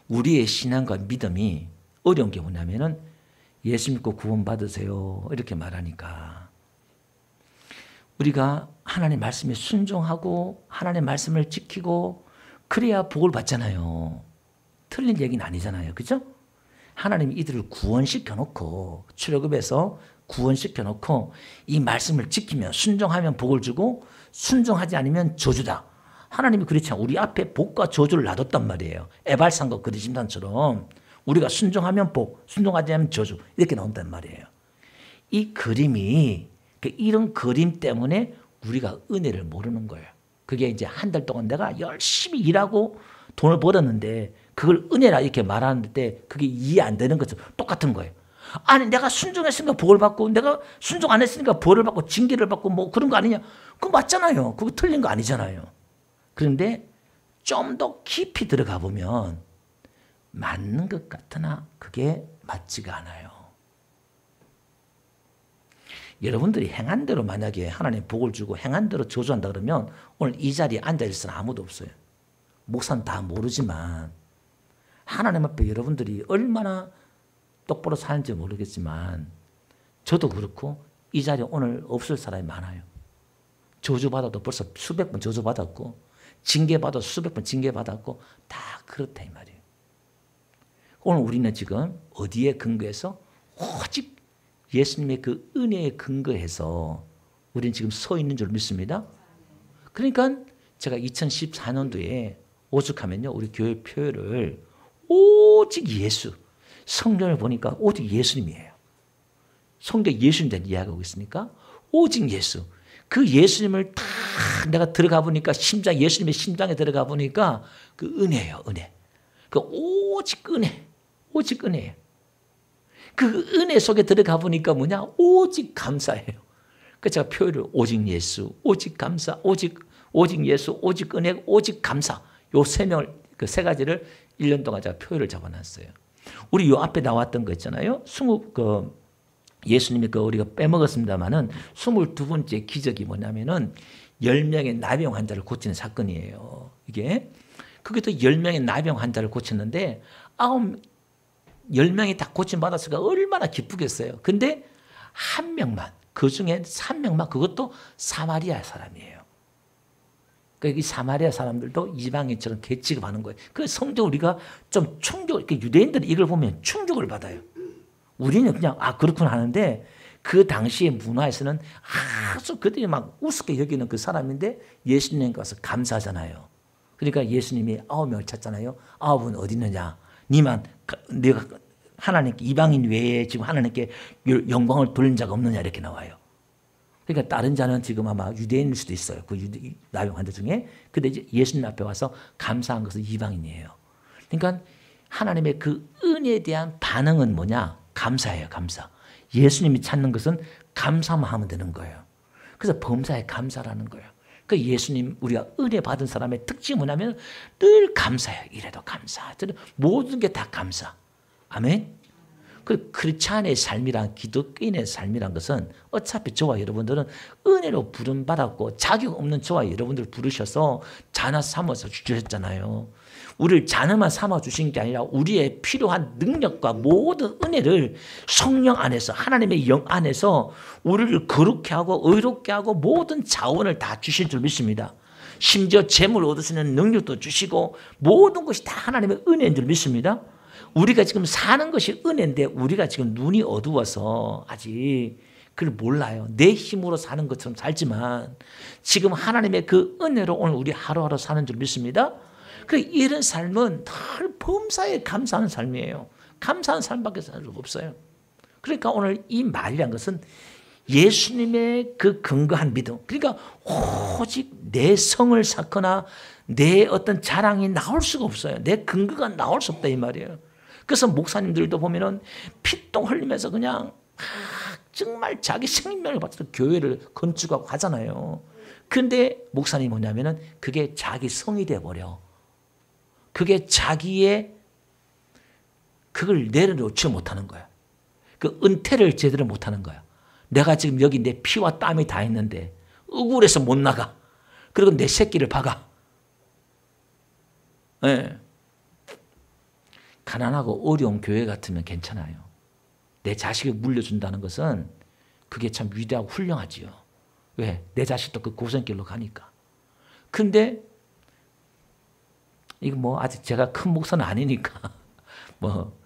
우리의 신앙과 믿음이 어려운 게 뭐냐면은 예수 믿고 구원 받으세요 이렇게 말하니까 우리가 하나님 말씀에 순종하고 하나님 말씀을 지키고 그래야 복을 받잖아요. 틀린 얘기는 아니잖아요. 그죠? 하나님이 이들을 구원시켜 놓고 출애굽에서 구원시켜 놓고 이 말씀을 지키면 순종하면 복을 주고 순종하지 않으면 저주다. 하나님이 그렇잖아요. 우리 앞에 복과 저주를 놔뒀단 말이에요. 에발산과 그리심산처럼 우리가 순종하면 복, 순종하지 않으면 저주 이렇게 나온단 말이에요. 이 그림이 이런 그림 때문에 우리가 은혜를 모르는 거예요. 그게 이제 한 달 동안 내가 열심히 일하고 돈을 벌었는데 그걸 은혜라 이렇게 말하는데 그게 이해 안 되는 거죠. 똑같은 거예요. 아니 내가 순종했으니까 복을 받고 내가 순종 안 했으니까 벌을 받고 징계를 받고 뭐 그런 거 아니냐. 그거 맞잖아요. 그거 틀린 거 아니잖아요. 그런데 좀 더 깊이 들어가 보면 맞는 것 같으나 그게 맞지가 않아요. 여러분들이 행한 대로 만약에 하나님 복을 주고 행한 대로 저주한다 그러면 오늘 이 자리에 앉아있을 사람 아무도 없어요. 목사는 다 모르지만 하나님 앞에 여러분들이 얼마나 똑바로 사는지 모르겠지만 저도 그렇고 이 자리에 오늘 없을 사람이 많아요. 저주받아도 벌써 수백 번 저주받았고 징계받아도 수백 번 징계받았고 다 그렇다 이 말이에요. 오늘 우리는 지금 어디에 근거해서 오직 예수님의 그 은혜에 근거해서 우리는 지금 서 있는 줄 믿습니다. 그러니까 제가 2014년도에 오죽하면요 우리 교회 표를 오직 예수 성경을 보니까 오직 예수님이에요. 성경 예수님 대한 이야기하고 있으니까 오직 예수 그 예수님을 다 내가 들어가 보니까 심장 예수님의 심장에 들어가 보니까 그 은혜예요 은혜. 그 오직 은혜 오직 은혜예요. 그 은혜 속에 들어가 보니까 뭐냐 오직 감사예요. 그 제가 표현을 오직 예수 오직 감사 오직 예수 오직 은혜 오직 감사 요 세 명을 그 세 가지를 1년 동안 제가 표현을 잡아놨어요. 우리 요 앞에 나왔던 거 있잖아요. 예수님이 우리가 빼먹었습니다만은 22번째 기적이 뭐냐면은 10명의 나병 환자를 고치는 사건이에요. 이게 그게도 10명의 나병 환자를 고쳤는데 10명이 다 고침받았으니까 얼마나 기쁘겠어요. 근데 한 명만 그 중에 3명만 그것도 사마리아 사람이에요. 그러니까 이 사마리아 사람들도 이방인처럼 개취급하는 거예요. 그래서 성경 우리가 좀 유대인들은 이걸 보면 충격을 받아요. 우리는 그냥 그렇구나 하는데 그 당시의 문화에서는 아주 그들이 막 우습게 여기는 그 사람인데 예수님 가서 감사하잖아요. 그러니까 예수님이 9명을 찾잖아요. 9은 어디 있느냐. 니만 내가 하나님께 이방인 외에 지금 하나님께 영광을 돌린 자가 없느냐 이렇게 나와요. 그러니까 다른 자는 지금 아마 유대인일 수도 있어요. 그 나병 환자 중에. 근데 이제 예수님 앞에 와서 감사한 것은 이방인이에요. 그러니까 하나님의 그 은혜에 대한 반응은 뭐냐? 감사예요, 감사. 예수님이 찾는 것은 감사만 하면 되는 거예요. 그래서 범사에 감사라는 거예요. 그 예수님 우리가 은혜 받은 사람의 특징이 뭐냐면 늘 감사해요. 이래도 감사. 모든 게 다 감사. 아멘. 그 크리스찬의 삶이란, 기독교인의 삶이란 것은 어차피 저와 여러분들은 은혜로 부름받았고 자격 없는 저와 여러분들 부르셔서 자녀 삼아서 주셨잖아요. 우리를 자녀만 삼아 주신 게 아니라 우리의 필요한 능력과 모든 은혜를 성령 안에서, 하나님의 영 안에서 우리를 거룩해 하고 의롭게 하고 모든 자원을 다 주실 줄 믿습니다. 심지어 재물을 얻을 수 있는 능력도 주시고 모든 것이 다 하나님의 은혜인 줄 믿습니다. 우리가 지금 사는 것이 은혜인데 우리가 지금 눈이 어두워서 아직 그걸 몰라요. 내 힘으로 사는 것처럼 살지만 지금 하나님의 그 은혜로 오늘 우리 하루하루 사는 줄 믿습니다. 이런 삶은 늘 범사에 감사하는 삶이에요. 감사하는 삶밖에 살 수 없어요. 그러니까 오늘 이 말이란 것은 예수님의 그 근거한 믿음. 그러니까 오직 내 성을 쌓거나 내 어떤 자랑이 나올 수가 없어요. 내 근거가 나올 수 없다 이 말이에요. 그래서 목사님들도 보면은 피똥 흘리면서 그냥 정말 자기 생명을 바쳐서 교회를 건축하고 하잖아요. 그런데 목사님이 뭐냐면은 그게 자기 성이 돼버려. 그게 자기의 그걸 내려놓지 못하는 거야. 그 은퇴를 제대로 못하는 거야. 내가 지금 여기 내 피와 땀이 다 있는데 억울해서 못 나가. 그리고 내 새끼를 박아. 네. 가난하고 어려운 교회 같으면 괜찮아요. 내 자식을 물려준다는 것은 그게 참 위대하고 훌륭하지요. 왜? 내 자식도 그 고생길로 가니까. 근데 이거 뭐 아직 제가 큰 목사는 아니니까 뭐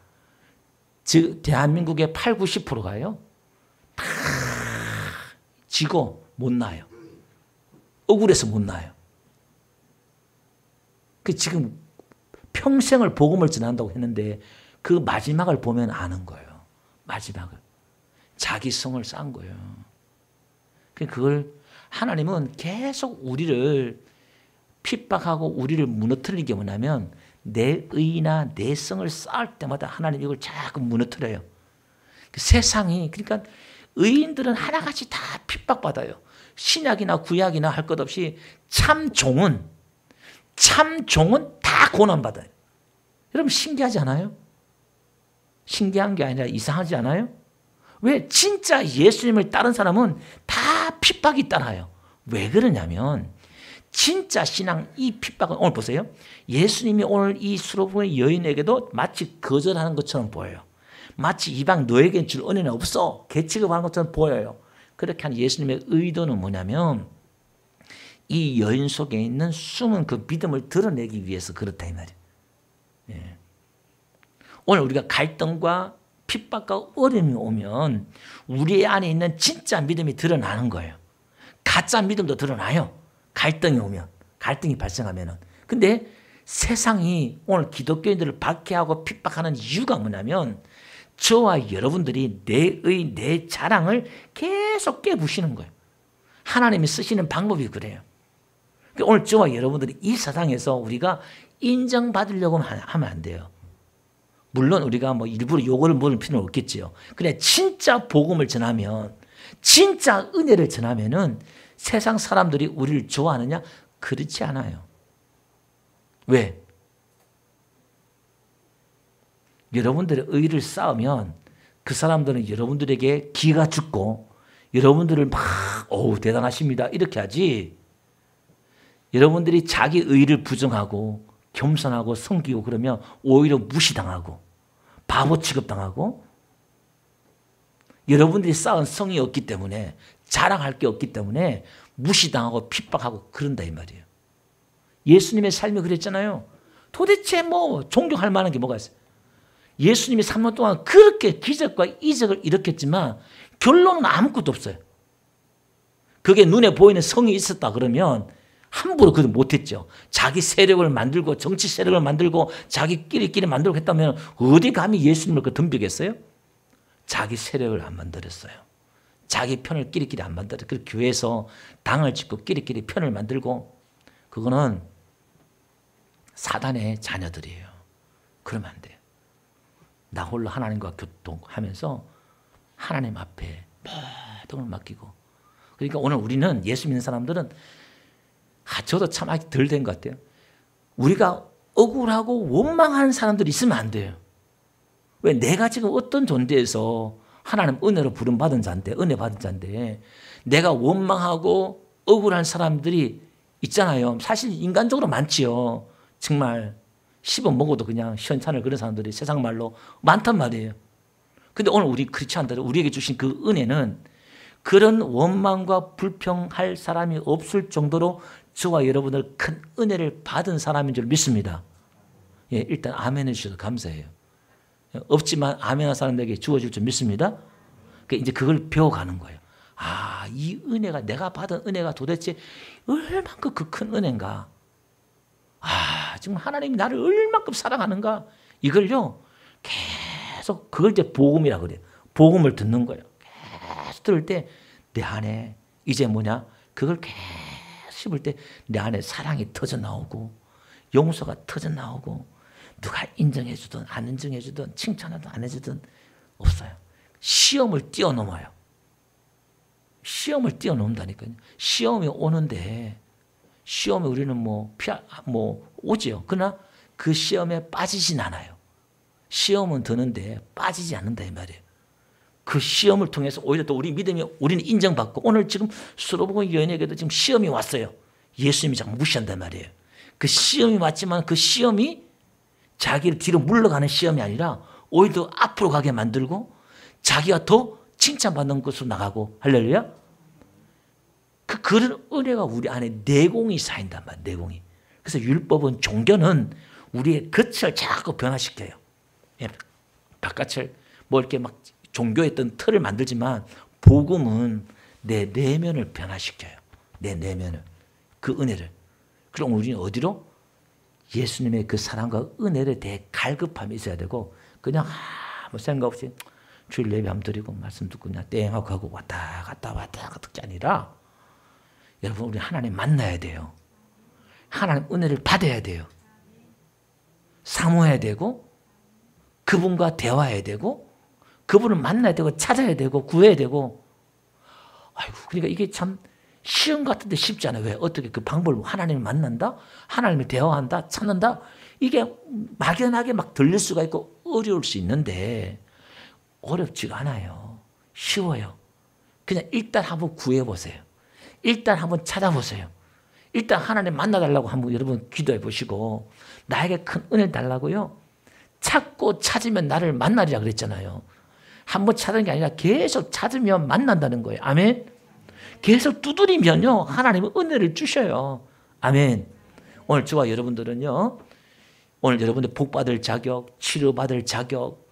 대한민국의 8, 90%가요. 다 지고 못 나요. 억울해서 못 나요. 그 지금 평생을 복음을 전한다고 했는데 그 마지막을 보면 아는 거예요. 마지막을. 자기 성을 쌓은 거예요. 그걸 하나님은 계속 우리를 핍박하고 우리를 무너뜨리는 게 뭐냐면 내 의나 내 성을 쌓을 때마다 하나님 이걸 자꾸 무너뜨려요. 세상이 그러니까 의인들은 하나같이 다 핍박받아요. 신약이나 구약이나 할 것 없이 참 종은 다 고난받아요. 여러분 신기하지 않아요? 신기한 게 아니라 이상하지 않아요? 왜? 진짜 예수님을 따른 사람은 다 핍박이 따라요. 왜 그러냐면 진짜 신앙 이 핍박은 오늘 보세요. 예수님이 오늘 이 수로보의 여인에게도 마치 거절하는 것처럼 보여요. 마치 이방 너에겐 줄 은혜는 없어. 개취급하는 것처럼 보여요. 그렇게 한 예수님의 의도는 뭐냐면 이 여인 속에 있는 숨은 그 믿음을 드러내기 위해서 그렇다 이 말이에요. 예. 오늘 우리가 갈등과 핍박과 어려움이 오면 우리 안에 있는 진짜 믿음이 드러나는 거예요. 가짜 믿음도 드러나요. 갈등이 오면, 갈등이 발생하면은. 근데 세상이 오늘 기독교인들을 박해하고 핍박하는 이유가 뭐냐면 저와 여러분들이 내 자랑을 계속 깨부시는 거예요. 하나님이 쓰시는 방법이 그래요. 오늘 저와 여러분들이 이 세상에서 우리가 인정받으려고 하면 안 돼요. 물론 우리가 뭐 일부러 욕을 먹을 필요는 없겠지요. 그래 진짜 복음을 전하면, 진짜 은혜를 전하면은 세상 사람들이 우리를 좋아하느냐? 그렇지 않아요. 왜? 여러분들의 의를 쌓으면 그 사람들은 여러분들에게 기가 죽고 여러분들을 막 대단하십니다 이렇게 하지, 여러분들이 자기 의를 부정하고 겸손하고 섬기고 그러면 오히려 무시당하고 바보 취급당하고, 여러분들이 쌓은 성이 없기 때문에 자랑할 게 없기 때문에 무시당하고 핍박하고 그런다 이 말이에요. 예수님의 삶이 그랬잖아요. 도대체 뭐 존경할 만한 게 뭐가 있어요? 예수님이 3년 동안 그렇게 기적과 이적을 일으켰지만 결론은 아무것도 없어요. 그게 눈에 보이는 성이 있었다 그러면 함부로 그걸 못했죠. 자기 세력을 만들고 정치 세력을 만들고 자기끼리 만들고 했다면 어디 감히 예수님을 덤비겠어요? 자기 세력을 안 만들었어요. 자기 편을 끼리끼리 안 만들었어요. 그 교회에서 당을 짓고 끼리끼리 편을 만들고, 그거는 사단의 자녀들이에요. 그러면 안 돼요. 나 홀로 하나님과 교통하면서 하나님 앞에 모든 걸 맡기고. 그러니까 오늘 우리는 예수 믿는 사람들은 저도 참 아직 덜 된 것 같아요. 우리가 억울하고 원망하는 사람들이 있으면 안 돼요. 왜 내가 지금 어떤 존재에서 하나님 은혜로 부름받은 자인데, 은혜 받은 자인데, 내가 원망하고 억울한 사람들이 있잖아요. 사실 인간적으로 많지요. 정말 씹어 먹어도 그냥 시원찮을 그런 사람들이 세상 말로 많단 말이에요. 근데 오늘 우리 크리스찬들은 우리에게 주신 그 은혜는 그런 원망과 불평할 사람이 없을 정도로 저와 여러분들 큰 은혜를 받은 사람인 줄 믿습니다. 예, 일단 아멘 해주셔서 감사해요. 없지만 아멘한 사람들에게 주어질 줄 믿습니다. 그러니까 이제 그걸 배워가는 거예요. 아, 이 은혜가, 내가 받은 은혜가 도대체 얼만큼 그 큰 은혜인가. 아, 지금 하나님이 나를 얼만큼 사랑하는가. 이걸요, 계속 그걸 이제 복음이라고 그래요. 복음을 듣는 거예요. 계속 들을 때 내 안에 이제 뭐냐, 그걸 계속 씹을 때 내 안에 사랑이 터져 나오고 용서가 터져 나오고 누가 인정해 주든 안 인정해 주든 칭찬하든 안 해주든 없어요. 시험을 뛰어넘어요. 시험을 뛰어넘는다니까요. 시험이 오는데 시험에 우리는 오지요. 그러나 그 시험에 빠지진 않아요. 시험은 드는데 빠지지 않는다 이 말이에요. 그 시험을 통해서 오히려 또 우리 믿음이 우리는 인정받고, 오늘 지금 수로보고 여인에게도 지금 시험이 왔어요. 예수님이 자꾸 무시한단 말이에요. 그 시험이 왔지만 그 시험이 자기를 뒤로 물러가는 시험이 아니라 오히려 더 앞으로 가게 만들고 자기가 더 칭찬받는 것으로 나가고, 할렐루야. 그런 은혜가 우리 안에 내공이 쌓인단 말이에요. 내공이. 그래서 율법은, 종교는 우리의 겉을 자꾸 변화시켜요. 예, 바깥을 이렇게 막 종교의 틀을 만들지만 복음은 내 내면을 변화시켜요. 내 내면을. 그 은혜를. 그럼 우리는 어디로? 예수님의 그 사랑과 은혜에 대해 갈급함이 있어야 되고, 그냥 아무 생각 없이 주일 예배 한번 드리고 말씀 듣고 그냥 땡하고 가고 왔다 갔다 듣게 아니라, 여러분 우리 하나님 만나야 돼요. 하나님 은혜를 받아야 돼요. 사모해야 되고 그분과 대화해야 되고 그분을 만나야 되고 찾아야 되고 구해야 되고. 아이고, 그러니까 이게 참 시험 같은데 쉽지 않아요. 왜? 어떻게 그 방법을, 하나님을 만난다? 하나님을 대화한다? 찾는다? 이게 막연하게 막 들릴 수가 있고 어려울 수 있는데 어렵지가 않아요. 쉬워요. 그냥 일단 한번 구해보세요. 일단 한번 찾아보세요. 일단 하나님 만나달라고 한번 여러분 기도해 보시고, 나에게 큰 은혜를 달라고요. 찾고 찾으면 나를 만나리라 그랬잖아요. 한번 찾는 게 아니라 계속 찾으면 만난다는 거예요. 아멘. 계속 두드리면요, 하나님은 은혜를 주셔요. 아멘. 오늘 저와 여러분들은요, 오늘 여러분들 복받을 자격, 치료받을 자격,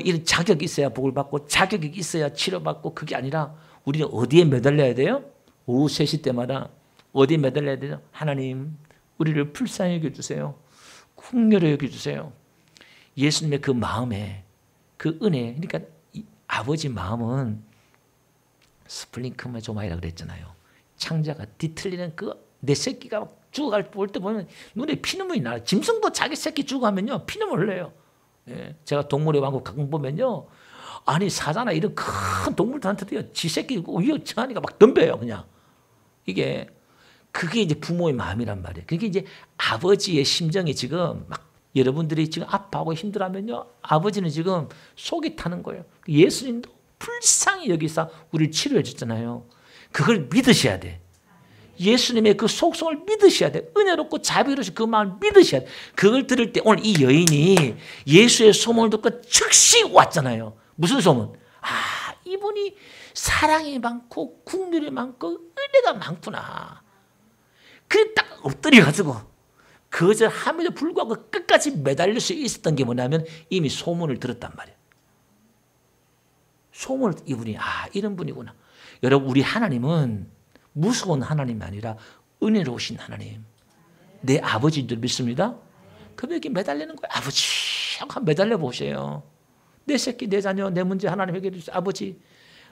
이런 자격이 있어야 복을 받고 자격이 있어야 치료받고, 그게 아니라 우리는 어디에 매달려야 돼요? 오후 3시 때마다 어디에 매달려야 돼요? 하나님, 우리를 불쌍히 여겨주세요. 긍휼히 여겨주세요. 예수님의 그 마음에 그 은혜, 그러니까 아버지 마음은 스플링크만 좀 아니라 그랬잖아요. 창자가 뒤틀리는 내 새끼가 죽어갈 때 보면 눈에 피눈물이 나요. 짐승도 자기 새끼 죽어가면요 피눈물 흘려요. 예, 제가 동물의 왕국 가끔 보면요, 아니 사자나 이런 큰 동물들한테도요 지 새끼 위협하니까 막 덤벼요. 그냥 그게 이제 부모의 마음이란 말이에요. 그게 이제 아버지의 심정이 지금 막, 여러분들이 지금 아파하고 힘들어하면요, 아버지는 지금 속이 타는 거예요. 예수님도 불쌍히 여기서 우리를 치료해 줬잖아요. 그걸 믿으셔야 돼. 예수님의 그 속성을 믿으셔야 돼. 은혜롭고 자비로우신 그 마음을 믿으셔야 돼. 그걸 들을 때 오늘 이 여인이 예수의 소문을 듣고 즉시 왔잖아요. 무슨 소문? 아, 이분이 사랑이 많고 긍휼이 많고 은혜가 많구나. 그래 딱 엎드려가지고 거절함에도 불구하고 끝까지 매달릴 수 있었던 게 뭐냐면 이미 소문을 들었단 말이에요. 소문을, 이분이 이런 분이구나. 여러분, 우리 하나님은 무서운 하나님이 아니라 은혜로우신 하나님, 내 아버지인 줄 믿습니다. 그럼 여기 매달리는 거예요. 아버지 하고 매달려 보세요. 내 새끼, 내 자녀, 내 문제 하나님 해결해 주세요. 아버지,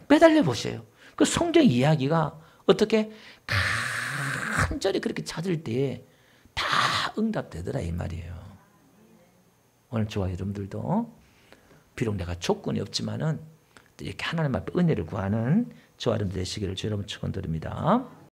매달려 보세요. 그 성경 이야기가 어떻게 간절히 그렇게 찾을 때 다 응답되더라 이 말이에요. 오늘 저와 여러분들도 비록 내가 조건이 없지만은 이렇게 하나님 앞에 은혜를 구하는 저와 여러분들 되시기를 주 여러분 축원드립니다.